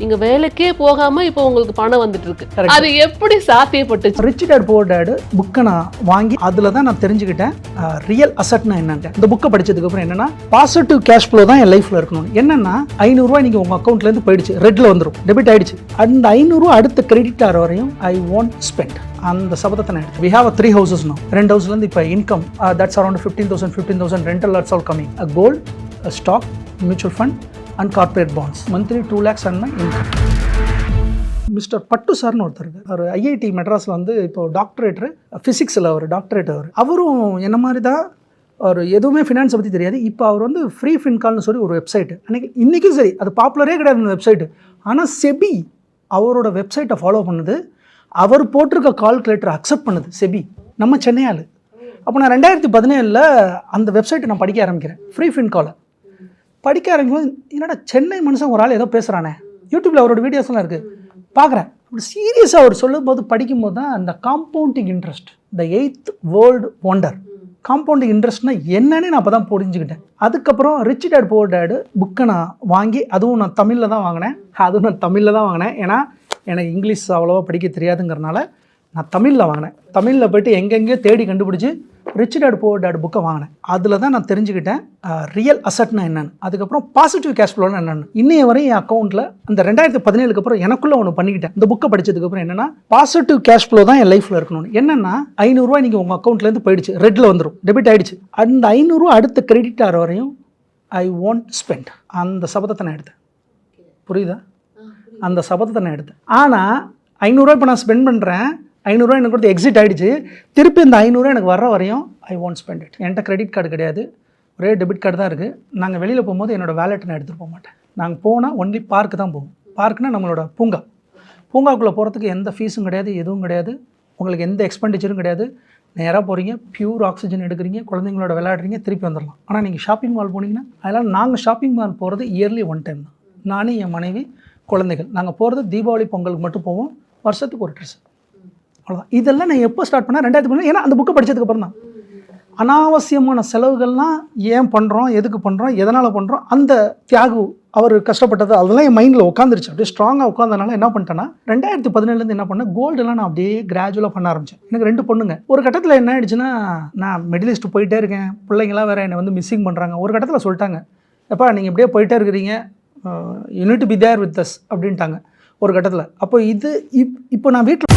நீங்க வேலைக்கே போகாம இப்போ உங்களுக்கு பணம் வந்துட்டு இருக்கு. அது எப்படி சாத்தியப்பட்டுச்சு? ரிச் டாட் புவர் டாட் புக்கை நான் வாங்கி அதில் தான் நான் தெரிஞ்சுக்கிட்டேன் ரியல் அசட்னா என்னன்னு. இந்த புக்கை படிச்சதுக்கு அப்புறம் என்னன்னா பாசிட்டிவ் கேஷ் ஃப்ளோ தான் என் லைஃப்ல இருக்கணும். என்னன்னா 500 ரூபாய் நீங்க உங்க அக்கௌண்ட்ல இருந்து போயிடுச்சு, ரெட்ல வந்துடும், டெபிட் ஆயிடுச்சு. அந்த 500 ரூபாய் அடுத்த கிரெடிட் ஆகிற வரையும் ஐ வாண்ட் ஸ்பெண்ட். அந்த சபதத்தை நான் எடுத்து. We have 3 houses now. 2 houses இருந்து இப்போ income that's around 15,000 rental, that's all coming. A gold, a stock, mutual fund and corporate bonds. Monthly 2 lakhs and my income. Mister பட்டு சார்னு ஒருத்தர் அவர் ஐஐடி மெட்ராஸில் வந்து இப்போ டாக்டரேட்டு ஃபிசிக்ஸில் அவர் டாக்டரேட். அவரும் என்ன மாதிரி தான் அவர் எதுவுமே ஃபினான்ஸை பற்றி தெரியாது. இப்போ அவர் வந்து ஃப்ரீ ஃபின்கால்னு சொல்லி ஒரு வெப்சைட்டு, இன்றைக்கும் சரி அது பாப்புலரே கிடையாது அந்த வெப்சைட்டு. ஆனால் செபி அவரோட வெப்சைட்டை ஃபாலோ பண்ணுது, அவர் போட்டிருக்க கால்குலேட்டரை அக்செப்ட் பண்ணுது செபி, நம்ம சென்னையால். அப்போ நான் 2017 அந்த வெப்சைட்டை நான் படிக்க ஆரம்பிக்கிறேன், ஃப்ரீ ஃபின்காலை படிக்க ஆரம்பிக்கும். என்னடா சென்னை மனுஷன் ஒரு ஆள் ஏதோ பேசுகிறானே, யூடியூப்பில் அவரோட வீடியோஸ்லாம் இருக்குது பார்க்குறேன். அப்படி சீரியஸாக அவர் சொல்லும் போது படிக்கும்போது தான் அந்த காம்பவுண்டிங் இன்ட்ரெஸ்ட், த 8th வேர்ல்டு ஒண்டர், காம்பவுண்டிங் இன்ட்ரெஸ்ட்னா என்னன்னு நான் அப்போ தான் புரிஞ்சுக்கிட்டேன். அதுக்கப்புறம் ரிச் டாட் புவர் டாட் புக்கை நான் வாங்கி அதுவும் நான் தமிழில் தான் வாங்கினேன். ஏன்னா எனக்கு இங்கிலீஷ் அவ்வளோவா படிக்க தெரியாதுங்கிறனால நான் தமிழில் வாங்கினேன். தமிழில் போய்ட்டு எங்கெங்கேயோ தேடி கண்டுபிடிச்சி ரிச் டாட் புவர் டாட் புக்கை வாங்கினேன். அதில் தான் நான் தெரிஞ்சுக்கிட்டேன் ரியல் அசட்னா என்னென்னு, அதுக்கப்புறம் பாசிட்டிவ் கேஷ் ஃப்ளோன்னு என்னென்னு. இன்னைய வரையும் என் அக்கௌண்ட்டில் அந்த 2017 அப்புறம் எனக்குள்ளே ஒன்று பண்ணிக்கிட்டேன். இந்த புக்கை படித்ததுக்கப்புறம் என்னென்னா பாசிட்டிவ் கேஷ் ஃப்ளோ தான் என் லைஃப்பில் இருக்கணும்னு. என்னென்னா 500 ரூபாய் நீங்கள் உங்கள் அக்கௌண்ட்லேருந்து போயிடுச்சு, ரெட்டில் வந்துடும், டெபிட் ஆகிடுச்சு. அந்த 500 ரூபா அடுத்த கிரெடிட் ஆகிற வரையும் ஐ வாண்ட் ஸ்பெண்ட். அந்த சபதத்தை நான் எடுத்தேன். புரியுதா? அந்த சபதத்தை நான் எடுத்தேன். ஆனால் 500 ரூபாய் இப்போ நான் ஸ்பெண்ட் பண்ணுறேன், 500 ரூபாய் எனக்கு கொடுத்து எக்ஸிட் ஆகிடுச்சு. திருப்பி இந்த 500 ரூபாய் எனக்கு வர்ற வரையும் ஐ வாண்ட் ஸ்பெண்ட் இட். என்கிட்ட கிரெடிட் கார்டு கிடையாது, ஒரே டெபிட் கார்டு தான் இருக்குது. நாங்கள் வெளியில் போகும்போது என்னோடய வேலெட்டை நான் எடுத்துகிட்டு போக மாட்டேன். நாங்கள் போனால் ஒன்லி பார்க்கு தான் போவோம். பார்க்குனா நம்மளோட பூங்காக்குள்ளே போகிறதுக்கு எந்த ஃபீஸும் கிடையாது, எதுவும் கிடையாது, உங்களுக்கு எந்த எக்ஸ்பெண்டிச்சரும் கிடையாது. நேராக போகிறீங்க, பியூர் ஆக்சிஜன் எடுக்கிறீங்க, குழந்தைங்களோட விளையாடுறீங்க, திருப்பி வந்துடலாம். ஆனால் நீங்கள் ஷாப்பிங் மால் போனீங்கன்னா அதனால் நாங்கள் ஷாப்பிங் மால் போகிறது இயர்லி 1 டைம் தான். நானும் என் மனைவி குழந்தைகள் நாங்கள் போகிறது தீபாவளி பொங்கலுக்கு மட்டும் போவோம், வருஷத்துக்கு ஒரு ட்ரெஸ், அவ்வளோதான். இதெல்லாம் நான் எப்போ ஸ்டார்ட் பண்ணேன்? 2017. ஏன்னா அந்த புக்கை படித்ததுக்கப்புறம் தான். அனாவசியமான செலவுகள்லாம் ஏன் பண்ணுறோம், எதுக்கு பண்ணுறோம், எதனால் பண்ணுறோம், அந்த தியாகு அவர் கஷ்டப்பட்டது அதெல்லாம் என் மைண்டில் உட்காந்துருச்சு. அப்படியே ஸ்ட்ராங்காக உட்காந்தனால என்ன பண்ணிட்டேன்னா 2017 என்ன பண்ணேன், கோல்டெல்லாம் நான் அப்படியே கிராஜுவலாக பண்ண ஆரம்பித்தேன். எனக்கு 2 பொண்ணுங்க. ஒரு கட்டத்தில் என்ன ஆயிடுச்சுன்னா, நான் மிடில் ஈஸ்ட் போயிட்டே இருக்கேன், பிள்ளைங்களாம் வேறு என்னை வந்து மிஸ்ஸிங் பண்ணுறாங்க. ஒரு கட்டத்தில் சொல்லிட்டாங்க, எப்பா நீங்கள் இப்படியே போயிட்டே இருக்கிறீங்க, you need to be there with us அப்படின்ட்டாங்க ஒரு கட்டத்தில். அப்போ இப்போ நான் வீட்டில்